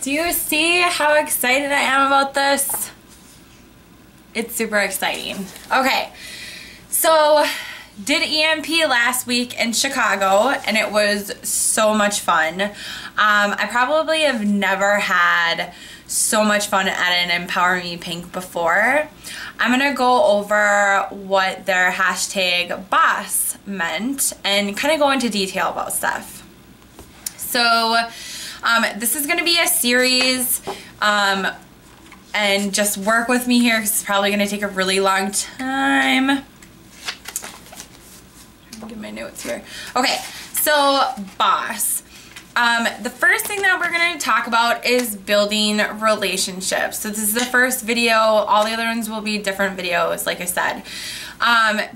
Do you see how excited I am about this? It's super exciting. Okay, so did EMP last week in Chicago, and it was so much fun. I probably have never had so much fun at an Empower Me Pink before. I'm gonna go over what their hashtag boss meant and kind of go into detail about stuff. So this is gonna be a series, and just work with me here because it's probably gonna take a really long time. Get my notes here. Okay, so boss. The first thing that we're going to talk about is building relationships. So this is the first video. All the other ones will be different videos, like I said.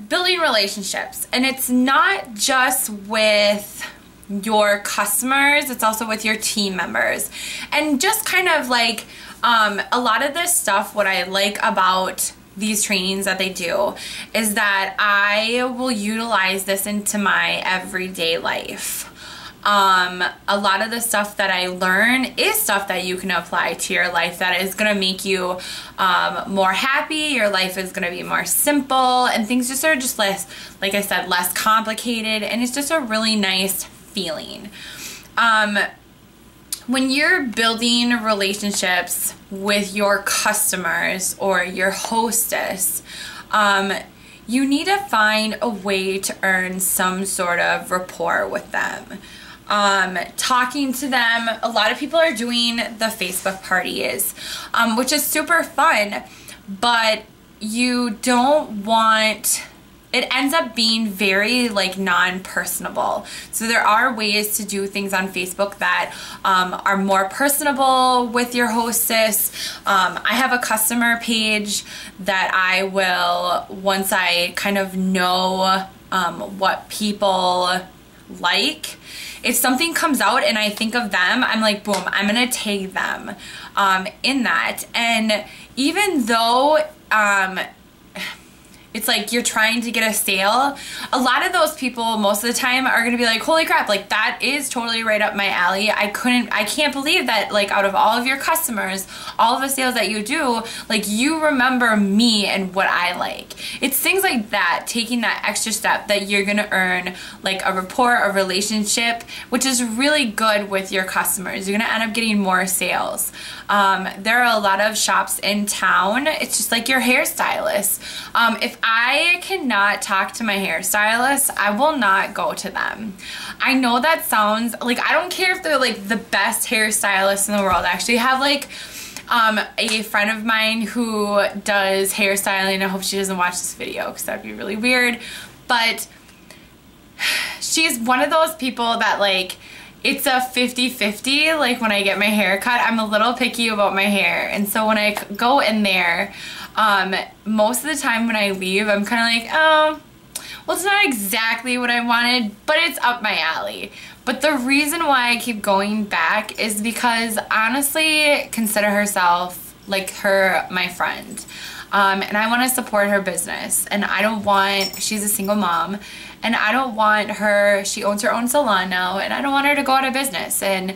Building relationships. And it's not just with your customers, it's also with your team members. And just kind of like a lot of this stuff, what I like about these trainings that they do is that I will utilize this into my everyday life. A lot of the stuff that I learn is stuff that you can apply to your life that is going to make you more happy. Your life is going to be more simple, and things just are just less, like I said, less complicated, and it's just a really nice feeling. When you're building relationships with your customers or your hostess, you need to find a way to earn some sort of rapport with them. Talking to them. A lot of people are doing the Facebook parties, which is super fun, but you don't want... It ends up being very like non-personable. So there are ways to do things on Facebook that are more personable with your hostess. I have a customer page that I will, once I kind of know what people like, if something comes out and I think of them, I'm like, boom, I'm gonna tag them in that. And even though it's like you're trying to get a sale, a lot of those people most of the time are gonna be like, holy crap, like that is totally right up my alley. I can't believe that like out of all of your customers, all of the sales that you do, like you remember me and what I like. It's things like that, taking that extra step that you're gonna earn like a rapport, a relationship, which is really good with your customers. You're gonna end up getting more sales. There are a lot of shops in town. It's just like your hairstylist. If I cannot talk to my hairstylist, I will not go to them. I know that sounds like, I don't care if they're like the best hairstylist in the world. I actually have like a friend of mine who does hairstyling. I hope she doesn't watch this video because that'd be really weird, but she's one of those people that like, it's a 50-50. Like when I get my hair cut, I'm a little picky about my hair, and so when I go in there, most of the time when I leave, I'm kind of like, oh, well, it's not exactly what I wanted, but it's up my alley. But the reason why I keep going back is because honestly, consider herself like my friend. And I want to support her business, and I don't want, she's a single mom, and I don't want her, she owns her own salon now, and I don't want her to go out of business. And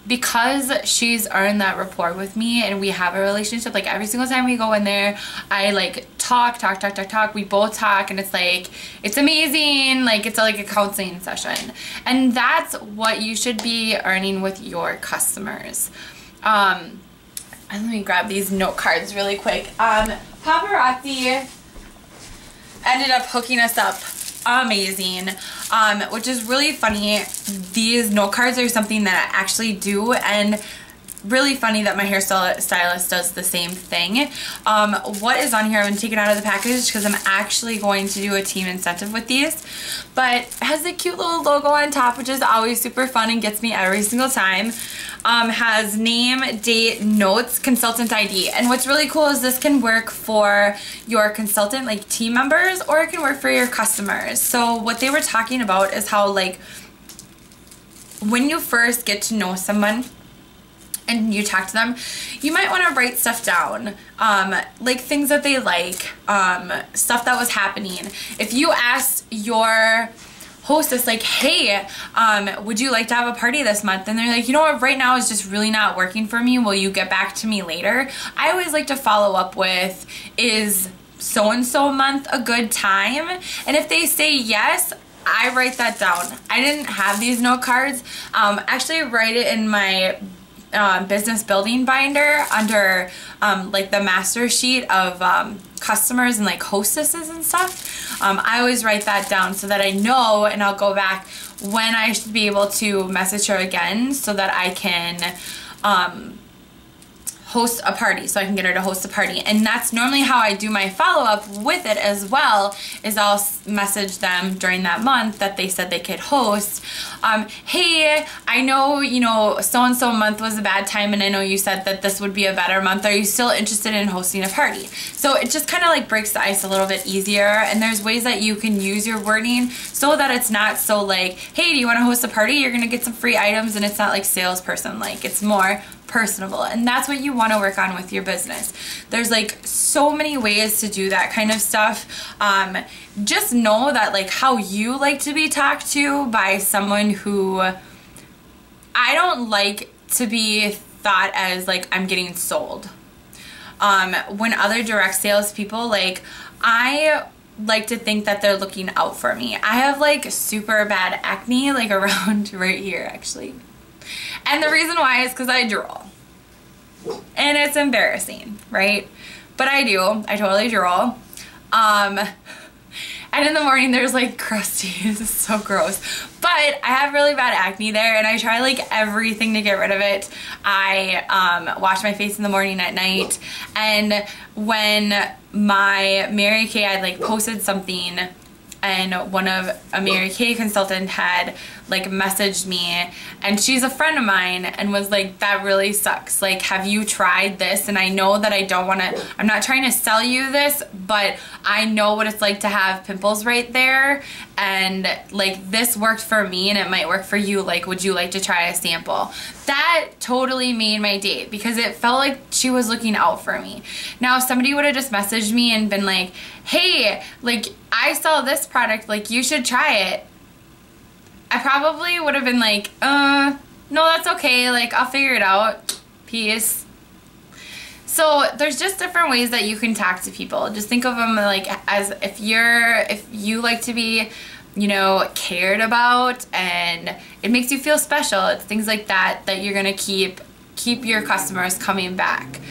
because she's earned that rapport with me and we have a relationship, like every single time we go in there, I like talk, we both talk, and it's like, it's amazing, like it's like a counseling session. And that's what you should be earning with your customers. Let me grab these note cards really quick. Paparazzi ended up hooking us up amazing, which is really funny. These note cards are something that I actually do, and really funny that my hairstylist does the same thing. What is on here, I'm going to take it out of the package because I'm actually going to do a team incentive with these, but it has a cute little logo on top, which is always super fun and gets me every single time. Has name, date, notes, consultant ID. And what's really cool is this can work for your consultant, like team members, or it can work for your customers. So what they were talking about is how like when you first get to know someone and you talk to them, you might want to write stuff down, like things that they like, stuff that was happening. If you asked your hostess like, hey, would you like to have a party this month? And they're like, you know what, right now is just really not working for me. Will you get back to me later? I always like to follow up with, is so-and-so month a good time? And if they say yes, I write that down. I didn't have these note cards. Actually write it in my business building binder under like the master sheet of customers and like hostesses and stuff. I always write that down so that I know, and I'll go back when I should be able to message her again so that I can host a party, so I can get her to host a party. And that's normally how I do my follow-up with it as well, is I'll message them during that month that they said they could host. Hey, I know, you know, so-and-so month was a bad time, and I know you said that this would be a better month. Are you still interested in hosting a party? So it just kind of like breaks the ice a little bit easier, and there's ways that you can use your wording so that it's not so like, hey, do you want to host a party? You're gonna get some free items, and it's not like salesperson like. It's more personable, and that's what you want to work on with your business. There's like so many ways to do that kind of stuff. Just know that like how you like to be talked to by someone who, I don't like to be thought as like I'm getting sold. When other direct sales people, like, I like to think that they're looking out for me. I have like super bad acne like around right here actually. And the reason why is because I drool. And it's embarrassing, right? But I do. I totally drool. And in the morning there's like crusty. This is so gross. But I have really bad acne there, and I try like everything to get rid of it. I wash my face in the morning, at night. And when my Mary Kay, I like posted something, and one of a Mary Kay consultant had like messaged me, and she's a friend of mine, and was like, that really sucks. Like, have you tried this? And I know that I don't want to, I'm not trying to sell you this, but I know what it's like to have pimples right there, and like this worked for me and it might work for you. Like, would you like to try a sample? That totally made my day, because it felt like she was looking out for me. Now, if somebody would have just messaged me and been like, hey, like, I sell this product, like, you should try it, I probably would have been like, no, that's okay, like, I'll figure it out, peace. So there's just different ways that you can talk to people. Just think of them like as if you like to be, you know, cared about, and it makes you feel special. It's things like that that you're gonna keep your customers coming back.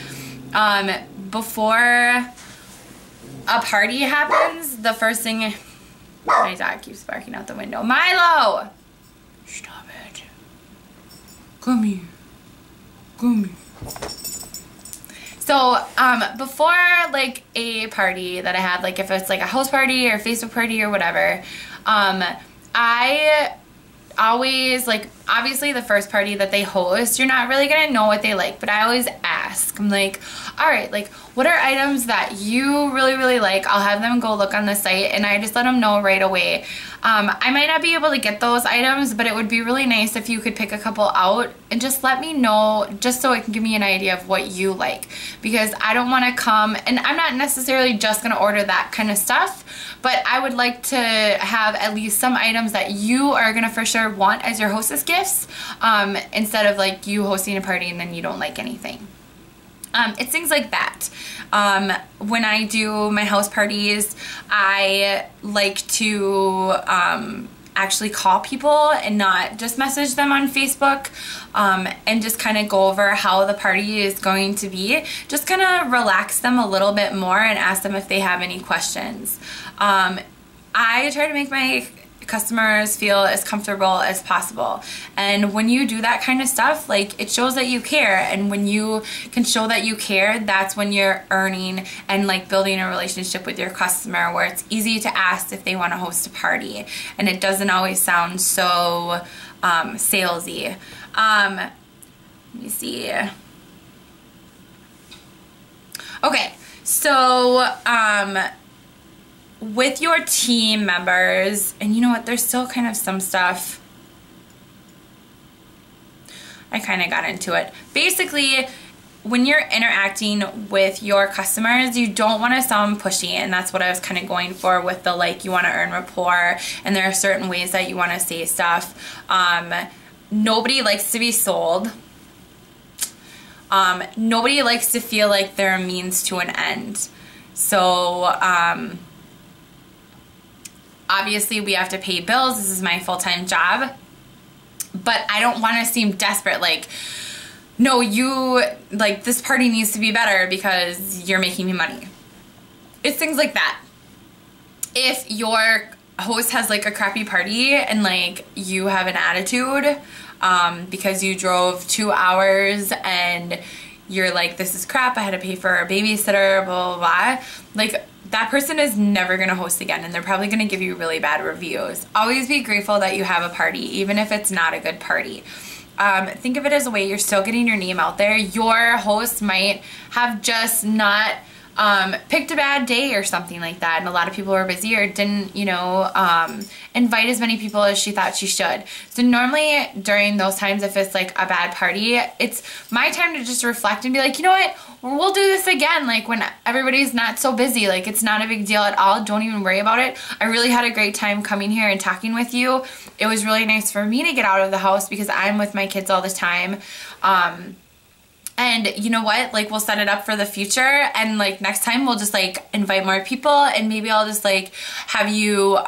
Before a party happens, the first thing, my dog keeps barking out the window. Milo! Stop it. Come here. Come here. So, before like a party that I have, like if it's like a house party or Facebook party or whatever, I always, like, obviously the first party that they host, you're not really gonna know what they like, but I always ask. I'm like, all right, like, what are items that you really, really like? I'll have them go look on the site, and I just let them know right away. I might not be able to get those items, but it would be really nice if you could pick a couple out and just let me know, just so it can give me an idea of what you like. Because I don't want to come, and I'm not necessarily just going to order that kind of stuff, but I would like to have at least some items that you are going to for sure want as your hostess gifts, instead of like you hosting a party and then you don't like anything. It's things like that. When I do my house parties, I like to actually call people and not just message them on Facebook, and just kind of go over how the party is going to be. Just kind of relax them a little bit more and ask them if they have any questions. I try to make my customers feel as comfortable as possible, and when you do that kind of stuff, like, it shows that you care. And when you can show that you care, that's when you're earning and like building a relationship with your customer, where it's easy to ask if they want to host a party, and it doesn't always sound so salesy. Let me see. Okay, so with your team members, and you know what, there's still kind of some stuff, I kind of got into it. Basically, when you're interacting with your customers, you don't want to sound pushy, and that's what I was kind of going for with the like you want to earn rapport, and there are certain ways that you want to say stuff. Nobody likes to be sold. Nobody likes to feel like they're a means to an end. So obviously we have to pay bills. This is my full-time job, but I don't want to seem desperate, like, no, you, like, this party needs to be better because you're making me money. It's things like that. If your host has like a crappy party and like you have an attitude because you drove 2 hours and you're like, this is crap, I had to pay for a babysitter, blah, blah, blah, like, that person is never going to host again, and they're probably going to give you really bad reviews. Always be grateful that you have a party, even if it's not a good party. Think of it as a way you're still getting your name out there. Your host might have just not picked a bad day or something like that, and a lot of people were busy or didn't, you know, invite as many people as she thought she should. So normally during those times, if it's like a bad party, it's my time to just reflect and be like, you know what, we'll do this again, like when everybody's not so busy. Like, it's not a big deal at all. Don't even worry about it. I really had a great time coming here and talking with you. It was really nice for me to get out of the house because I'm with my kids all the time. And you know what, like, we'll set it up for the future, and like next time we'll just like invite more people, and maybe I'll just like have you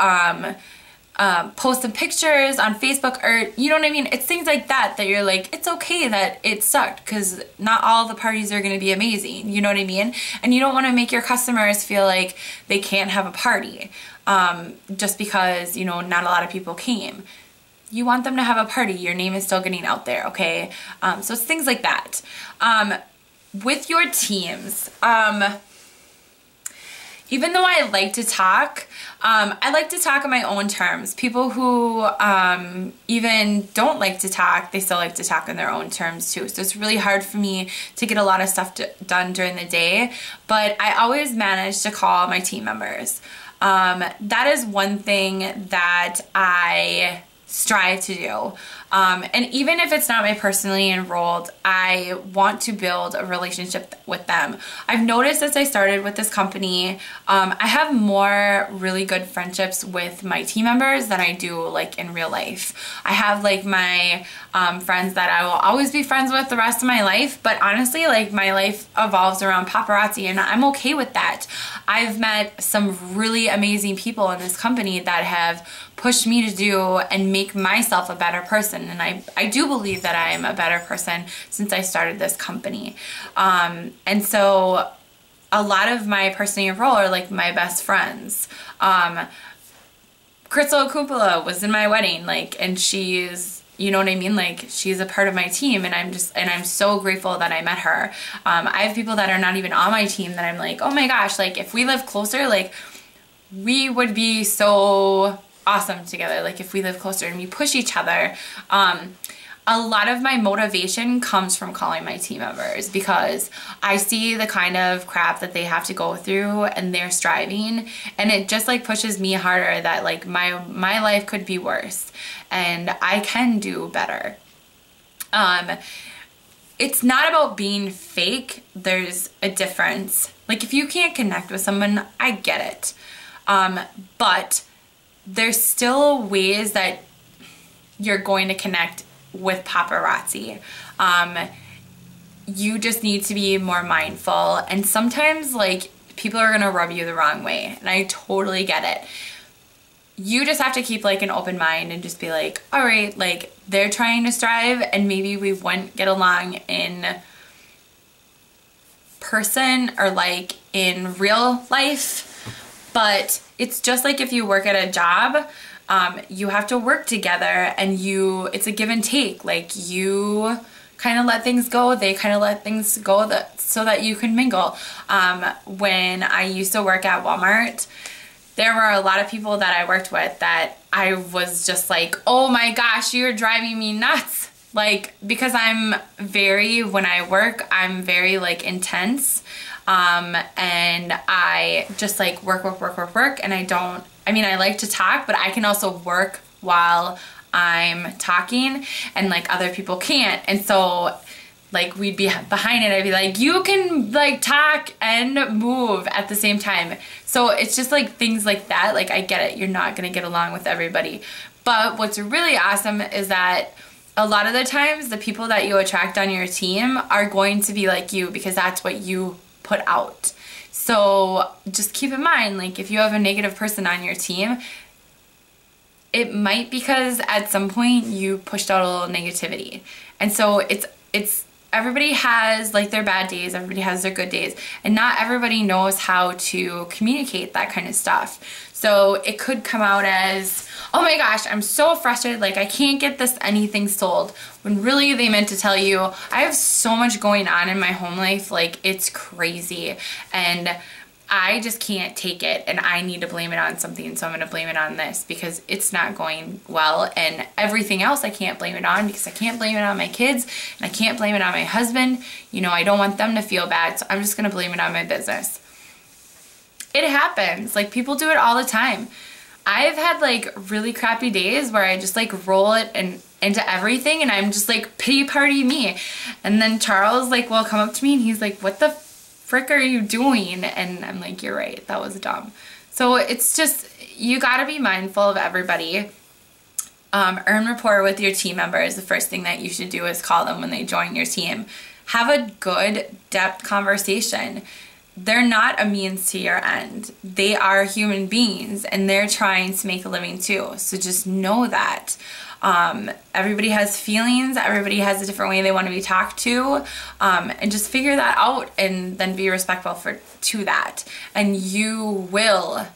post some pictures on Facebook, or you know what I mean? It's things like that that you're like, it's okay that it sucked, because not all the parties are going to be amazing, you know what I mean? And you don't want to make your customers feel like they can't have a party just because, you know, not a lot of people came. You want them to have a party. Your name is still getting out there, okay? So it's things like that. With your teams, even though I like to talk, I like to talk on my own terms. People who even don't like to talk, they still like to talk on their own terms too. So it's really hard for me to get a lot of stuff done during the day, but I always manage to call my team members. That is one thing that I strive to do. And even if it's not my personally enrolled, I want to build a relationship with them. I've noticed as I started with this company, I have more really good friendships with my team members than I do like in real life. I have like my friends that I will always be friends with the rest of my life, but honestly, like, my life evolves around paparazzi, and I'm okay with that. I've met some really amazing people in this company that have pushed me to do and make myself a better person, and I do believe that I am a better person since I started this company. And so a lot of my personally enrolled are like my best friends. Crystal Kupala was in my wedding, like, and she's, you know what I mean? Like, she's a part of my team, and I'm so grateful that I met her. I have people that are not even on my team that I'm like, oh my gosh, like, if we lived closer, like, we would be so awesome together, like, if we live closer and we push each other. A lot of my motivation comes from calling my team members because I see the kind of crap that they have to go through and they're striving, and it just like pushes me harder that like my life could be worse and I can do better. It's not about being fake. There's a difference. Like, if you can't connect with someone, I get it. But there's still ways that you're going to connect with paparazzi. You just need to be more mindful, and sometimes like people are gonna rub you the wrong way, and I totally get it. You just have to keep like an open mind and just be like, all right, like, they're trying to strive, and maybe we wouldn't get along in person or like in real life, but it's just like if you work at a job, you have to work together, and it's a give and take. Like, you kind of let things go, they kind of let things go, so that you can mingle. When I used to work at Walmart, there were a lot of people that I worked with that I was just like, oh my gosh, you're driving me nuts. Like, because when I work, I'm very like intense. And I just like work, and I like to talk, but I can also work while I'm talking, and like other people can't. And so like we'd be behind it, I'd be like, you can like talk and move at the same time. So it's just like things like that. Like, I get it, you're not gonna get along with everybody. But what's really awesome is that a lot of the times the people that you attract on your team are going to be like you, because that's what you put out. So just keep in mind, like, if you have a negative person on your team, it might because at some point you pushed out a little negativity. And so it's everybody has like their bad days, everybody has their good days, and not everybody knows how to communicate that kind of stuff. So it could come out as, oh my gosh, I'm so frustrated, like I can't get this anything sold, when really they meant to tell you, I have so much going on in my home life, like it's crazy, and I just can't take it, and I need to blame it on something, so I'm going to blame it on this because it's not going well, and everything else I can't blame it on because I can't blame it on my kids, and I can't blame it on my husband. You know, I don't want them to feel bad, so I'm just going to blame it on my business. It happens. Like, people do it all the time. I've had like really crappy days where I just like roll it into everything, and I'm just like, pity party me. And then Charles like will come up to me and he's like, what the frick are you doing? And I'm like, you're right, that was dumb. So it's just, you gotta be mindful of everybody. Earn rapport with your team members. The first thing that you should do is call them when they join your team. Have a good depth conversation. They're not a means to your end. They are human beings, and they're trying to make a living too. So just know that. Everybody has feelings, everybody has a different way they want to be talked to, and just figure that out and then be respectful to that. And you will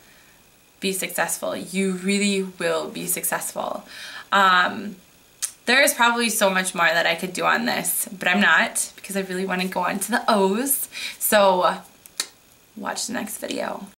be successful. You really will be successful. There is probably so much more that I could do on this, but I'm not, because I really want to go on to the O's. So watch the next video.